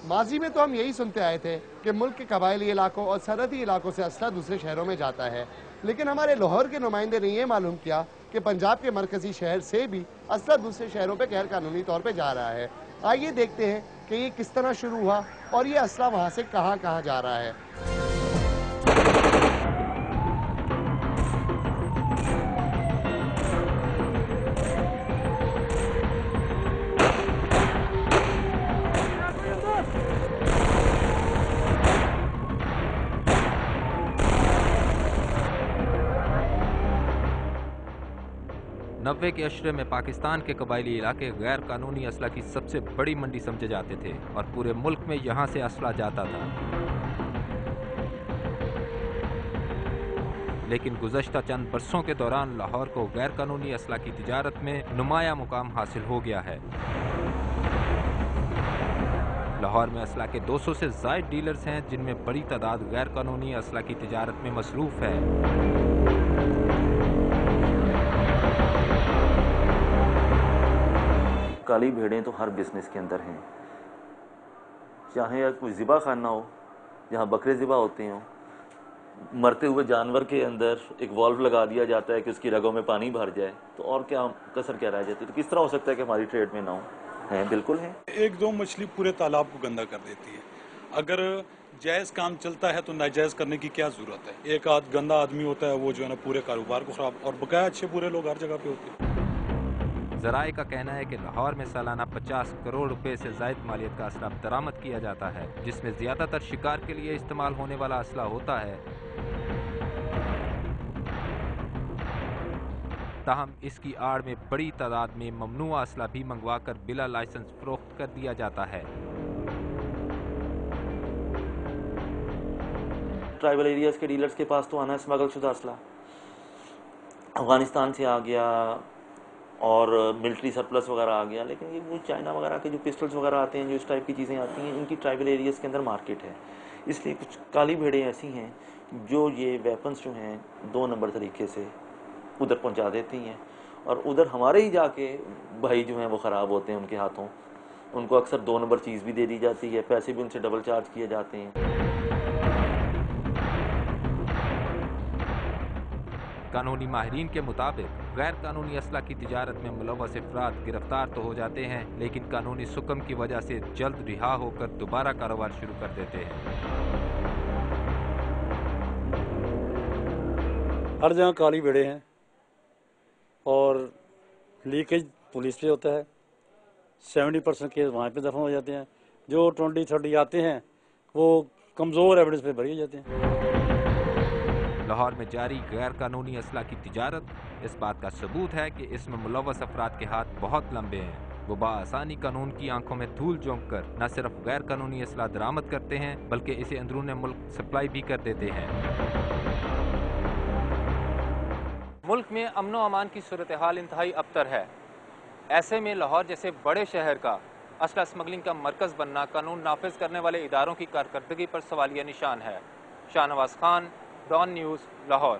माजी में तो हम यही सुनते आए थे कि मुल्क के कबायली इलाकों और सरहदी इलाकों से असला दूसरे शहरों में जाता है, लेकिन हमारे लाहौर के नुमाइंदे ने ये मालूम किया कि पंजाब के मरकजी शहर से भी असला दूसरे शहरों पे गैर कानूनी तौर पे जा रहा है। आइए देखते हैं कि ये किस तरह शुरू हुआ और ये असला वहाँ से कहाँ कहाँ जा रहा है। नब्बे के अशरे में पाकिस्तान के कबायली इलाके गैर कानूनी असला की सबसे बड़ी मंडी समझे जाते थे और पूरे मुल्क में यहाँ से असला जाता था। लेकिन गुज़श्ता चंद बरसों के दौरान लाहौर को गैर कानूनी असला की तिजारत में नुमाया मुकाम हासिल हो गया है। लाहौर में असला के 200 से ज़ायद डीलर्स हैं, जिनमें बड़ी तादाद गैर कानूनी असला की तिजारत में मसरूफ़ है। काली भेड़ें तो हर बिजनेस के अंदर हैं, चाहे कोई ज़िबा खाना हो जहाँ बकरे ज़िबा होते हों, मरते हुए जानवर के अंदर एक वॉल्व लगा दिया जाता है कि उसकी रगों में पानी भर जाए, तो और क्या कसर क्या रह जाती है। तो किस तरह हो सकता है कि हमारी ट्रेड में ना हो? हैं, बिल्कुल है। एक दो मछली पूरे तालाब को गंदा कर देती है। अगर जायज़ काम चलता है तो नाजायज़ करने की क्या ज़रूरत है। एक आध गंदा आदमी होता है वो जो है ना पूरे कारोबार को ख़राब, और बकाया अच्छे पूरे लोग हर जगह पे होते हैं। ज़राए का कहना है कि लाहौर में सालाना 50 करोड़ रुपए से ज़ायद मालियत का असला बरामद किया जाता है, जिसमें ज़्यादातर शिकार के लिए इस्तेमाल होने वाला असला होता है। ताहम इसकी आड़ में बड़ी तादाद में ममनुआ असला भी मंगवा कर बिला लाइसेंस फरोख्त कर दिया जाता है। ट्राइबल एरियाज के डीलर्स के पास तो आना है स्मगल शुदा असला, अफगानिस्तान से आ गया और मिलिट्री सरप्लस वगैरह आ गया, लेकिन ये वो चाइना वगैरह के जो पिस्टल्स वगैरह आते हैं, जो इस टाइप की चीज़ें आती हैं, इनकी ट्राइबल एरियाज़ के अंदर मार्केट है। इसलिए कुछ काली भेड़ें ऐसी हैं जो ये वेपन्स जो हैं 2 नंबर तरीके से उधर पहुंचा देती हैं, और उधर हमारे ही जाके भाई जो हैं वो ख़राब होते हैं उनके हाथों। उनको अक्सर 2 नंबर चीज़ भी दे दी जाती है, पैसे भी उनसे डबल चार्ज किए जाते हैं। कानूनी माहिरीन के मुताबिक गैर कानूनी असला की तिजारत में मुलव्वस अफराद गिरफ्तार तो हो जाते हैं, लेकिन कानूनी सुकम की वजह से जल्द रिहा होकर दोबारा कारोबार शुरू कर देते हैं। हर जगह काली भेड़े हैं और लीकेज पुलिस पे होता है। 70% केस वहाँ पे दफन हो जाते हैं। जो 20-30 आते हैं वो कमज़ोर एविडेंस पे भरे जाते हैं। लाहौर में जारी गैर कानूनी असला की तिजारत इस बात का सबूत है कि इसमें मुलव्वस अफराद के हाथ बहुत लंबे हैं। वो बाआसानी कानून की आंखों में धूल झोंक कर न सिर्फ गैर कानूनी असला दरामद करते हैं, बल्कि इसे अंदरूनी मुल्क सप्लाई भी कर देते हैं। मुल्क में अमनो अमान की सूरत हाल इंतहाई अबतर है। ऐसे में लाहौर जैसे बड़े शहर का असला स्मगलिंग का मरकज़ बनना कानून नाफिज करने वाले इदारों की कारकर्दगी पर सवालिया निशान है। Shahnawaz Khan, Dawn news, Lahore.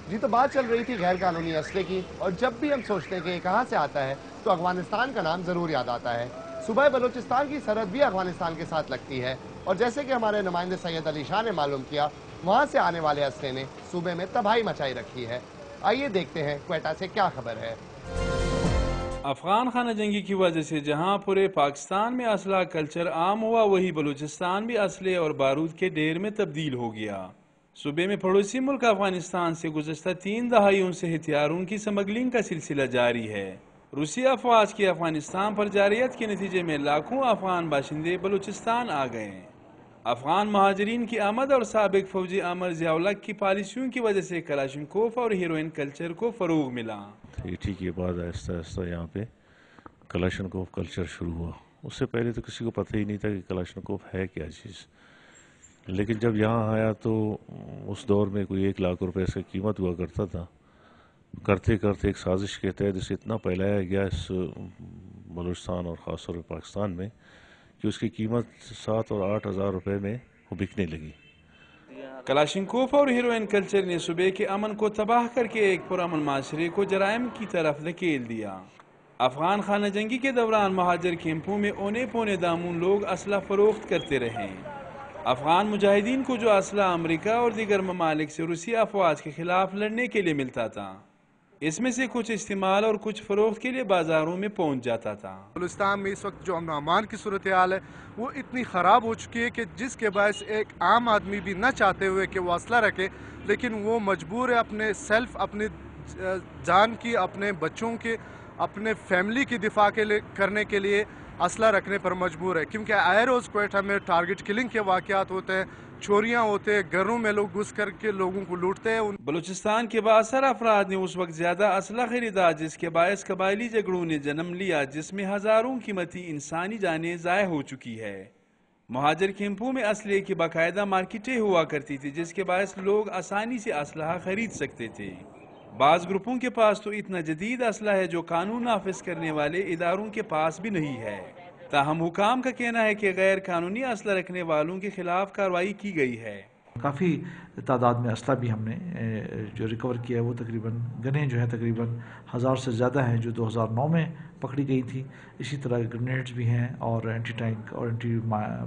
जी, तो बात चल रही थी गैर कानूनी असले की, और जब भी हम सोचते हैं कि ये कहाँ से आता है तो अफगानिस्तान का नाम ज़रूर याद आता है। सूबा बलूचिस्तान की सरहद भी अफगानिस्तान के साथ लगती है, और जैसे कि हमारे नुमाइंदे सैयद अली शाह ने मालूम किया, वहाँ से आने वाले असले ने सूबे में तबाही मचाई रखी है। आइए देखते हैं क्वेटा से क्या खबर है। अफगान खाना जंगी की वजह से जहाँ पूरे पाकिस्तान में असला कल्चर आम हुआ, वही बलूचिस्तान भी असले और बारूद के ढेर में तब्दील हो गया। सूबे में पड़ोसी मुल्क अफगानिस्तान से गुज़श्ता 3 दहाइयों से हथियारों की स्मगलिंग का सिलसिला जारी है। रूसी अफवाज की अफगानिस्तान पर जारियत के नतीजे में लाखों अफगान बाशिंदे बलूचिस्तान आ गए। अफगान महाजरीन की आमद और साबिक फौजी अमर ज़ियाउल्लह की पॉलिसियों की वजह से कलाशनकोफ और हीरोइन कल्चर को फ़रोग मिला। ठीक के बाद आहिस्ता आहिस्ता यहाँ पे कलाशनकोफ कल्चर शुरू हुआ। उससे पहले तो किसी को पता ही नहीं था कि कलाशनकोफ है क्या चीज़, लेकिन जब यहाँ आया तो उस दौर में कोई 1 लाख रुपए से कीमत हुआ करता था। करते करते एक साजिश के तहत इसे इतना फैलाया गया इस बलूचिस्तान और ख़ासतौर पर पाकिस्तान में कि उसकी कीमत 7 और 8 हज़ार रुपये में वो बिकने लगी। कलाशनकोफ और हीरोइन कल्चर ने सूबे के अमन को तबाह करके एक पुरअमन माशरे को जराइम की तरफ धकेल दिया। افغان خانہ جنگی کے دوران مہاجر کیمپوں میں اونے پونے دامون لوگ اسلحہ فروخت کرتے رہے۔ افغان مجاہدین کو جو اسلحہ امریکہ اور دیگر ممالک سے روسی افواج کے خلاف لڑنے کے لیے ملتا تھا، اس میں سے کچھ استعمال اور کچھ فروخت کے لیے بازاروں میں پہنچ جاتا تھا۔ بلوچستان میں اس وقت جو امن و امان کی صورتحال ہے وہ اتنی خراب ہو چکی ہے کہ جس کے باعث ایک عام آدمی بھی نہ چاہتے ہوئے کہ وہ اسلحہ رکھے، لیکن وہ مجبور ہے اپنے سیلف، اپنی جان کی، اپنے بچوں کے، اپنے فیملی کی دفاع کرنے کے لیے اسلحہ رکھنے پر مجبور ہے، کیونکہ آئے روز کوئٹہ میں ٹارگٹ کلنگ کے واقعات ہوتے ہیں، چوریاں ہوتے ہیں، گھروں میں لوگ گھس کر کے لوگوں کو لوٹتے ہیں۔ بلوچستان کے بااثر افراد نے اس وقت زیادہ اسلحہ خریدا جس کے باعث قبائلی جھگڑوں نے جنم لیا، جس میں ہزاروں قیمتی انسانی جانیں ضائع ہو چکی ہے۔ مہاجر کیمپوں میں اسلحے کی باقاعدہ مارکیٹیں ہوا کرتی تھی جس کے باعث لوگ آسانی سے اسلحہ خرید سکتے تھے۔ بعض گروپوں کے پاس تو اتنا جدید اسلحہ ہے جو قانون نافذ کرنے والے اداروں کے پاس بھی نہیں ہے۔ تاہم حکام کا کہنا ہے کہ غیر قانونی اسلحہ رکھنے والوں کے خلاف کارروائی کی گئی ہے۔ کافی تعداد میں اسلحہ بھی ہم نے جو ریکور کیا ہے وہ تقریباً گنیں جو ہیں تقریباً 1000 سے زیادہ ہیں جو 2009 میں پکڑی گئی تھی۔ اسی طرح گرینیڈز بھی ہیں اور اینٹی ٹینک اور اینٹی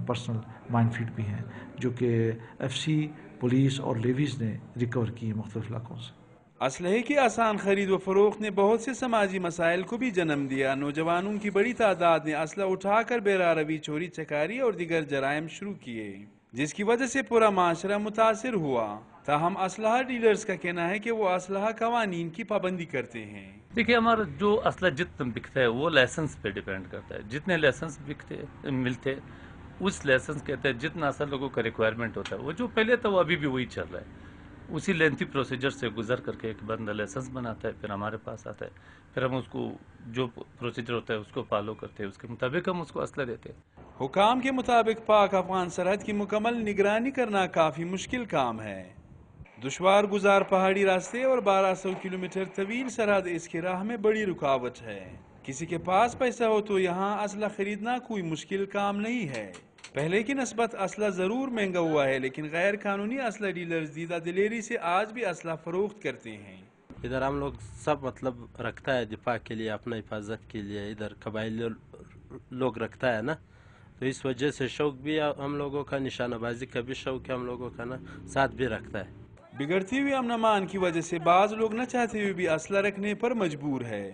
پرسنل مائن فیلڈ بھی ہیں جو کہ ایف سی، پولیس اور لیویز نے ریکور کی ہیں مختلف علاقوں سے۔ اسلحے کی آسان خرید و فروخت نے بہت سے سماجی مسائل کو بھی جنم دیا۔ نوجوانوں کی بڑی تعداد نے اسلحہ اٹھا کر بے راروی، چوری چکاری اور دیگر جرائم شروع کیے، جس کی وجہ سے پورا معاشرہ متاثر ہوا۔ تاہم اسلحہ ڈیلرز کا کہنا ہے کہ وہ اسلحہ قوانین کی پابندی کرتے ہیں۔ دیکھیے، ہمارا جو اسلحہ جتنا بکتا ہے وہ لائسنس پہ ڈیپینڈ کرتا ہے۔ جتنے لائسنس ملتے اس لائسنس کے تحت جتنا اسلحہ لوگوں کا ریکوائرمنٹ ہوتا ہے، وہ جو پہلے تھا وہ ابھی بھی وہی چل رہا ہے۔ اسی لینتھی پروسیجر سے گزر کر کے ایک بندہ لائسنس بناتا ہے، پھر ہمارے پاس آتا ہے، پھر ہم اس کو جو پروسیجر ہوتا ہے اس کو فالو کرتے ہیں، اس کے مطابق ہم اس کو اسلحہ دیتے ہیں۔ حکام کے مطابق پاک افغان سرحد کی مکمل نگرانی کرنا کافی مشکل کام ہے۔ دشوار گزار پہاڑی راستے اور 1200 کلومیٹر طویل سرحد اس کی راہ میں بڑی رکاوٹ ہے۔ کسی کے پاس پیسہ ہو تو یہاں اسلحہ خریدنا کوئی مشکل کام نہیں ہے۔ پہلے کی نسبت اسلحہ ضرور مہنگا ہوا ہے، لیکن غیر قانونی اسلحہ ڈیلرز دیدہ دلیری سے آج بھی اسلحہ فروخت کرتے ہیں۔ ادھر ہم لوگ سب رکھتا ہے دفاع کے لیے، اپنا حفاظت کے لیے، ادھر قبائلی لوگ رکھتا ہے نا، تو اس وجہ سے شوق بھی ہم لوگوں کا، نشانہ بازی کا بھی شوق ہے ہم لوگوں کا نا، ساتھ بھی رکھتا ہے۔ بگڑتی ہوئی امن امان کی وجہ سے بعض لوگ نہ چاہتے ہوئے بھی اسلحہ رکھنے پر مجبور ہے۔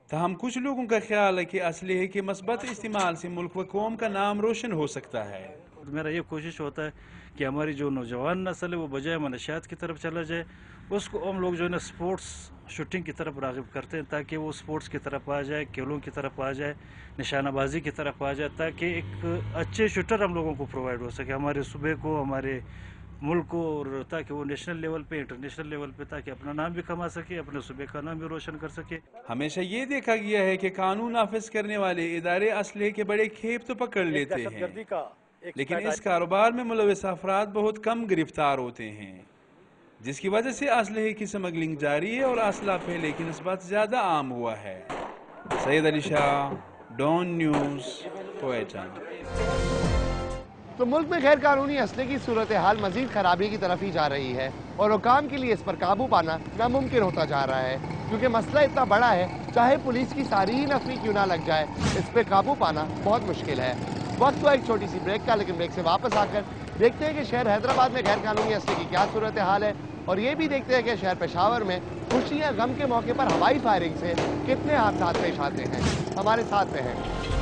تاہم کچھ لوگوں کا خیال ہے کہ اسلحے کے مثبت استعمال سے ملک و قوم کا نام روشن ہو سکتا ہے۔ میرا یہ کوشش ہوتا ہے کہ ہماری جو نوجوان نسل ہے وہ بجائے منشیات کی طرف چلا جائے، اس کو ہم لوگ جو ہے نا سپورٹس شوٹنگ کی طرف راغب کرتے ہیں تاکہ وہ سپورٹس کی طرف آ جائے، کھیلوں کی طرف آ جائے، نشانہ بازی کی طرف آ جائے، تاکہ ایک اچھے شوٹر ہم لوگوں کو پرووائڈ ہو سکے ہمارے صوبے کو، ہمارے ملک کو، اور تاکہ وہ نیشنل لیول پہ، انٹرنیشنل لیول پہ تاکہ اپنا نام بھی کما سکے، اپنے صوبے کا نام بھی روشن کر سکے۔ ہمیشہ یہ دیکھا گیا ہے کہ قانون نافذ کرنے والے ادارے اسلحے کے بڑے کھیپ تو پکڑ لیتے ہیں، لیکن اس کاروبار میں ملوث افراد بہت کم گرفتار ہوتے ہیں، جس کی وجہ سے اسلحے کی سمگلنگ جاری ہے اور اسلحہ پہلے کی نسبت زیادہ عام ہوا ہے۔ سید علی شاہ، ڈون نیوز، کوئٹہ۔ تو ملک میں غیر قانونی اسلحے کی صورتحال مزید خرابی کی طرف ہی جا رہی ہے اور حکام کے لیے اس پر قابو پانا ناممکن ہوتا جا رہا ہے، کیونکہ مسئلہ اتنا بڑا ہے چاہے پولیس کی ساری نفری کیوں نہ لگ جائے، اس پہ قابو پانا بہت مشکل ہے۔ وقت ہوا ایک چھوٹی سی بریک کا، لیکن بریک سے واپس آ کر دیکھتے ہیں کہ شہر حیدرآباد میں غیر قانونی اسلحے کی کیا صورتحال ہے، اور یہ بھی دیکھتے ہیں کہ شہر پشاور میں خوشی یا غم کے موقع پر ہوائی فائرنگ سے کتنے حادثات پیش آتے ہیں۔ ہمارے ساتھ رہیں۔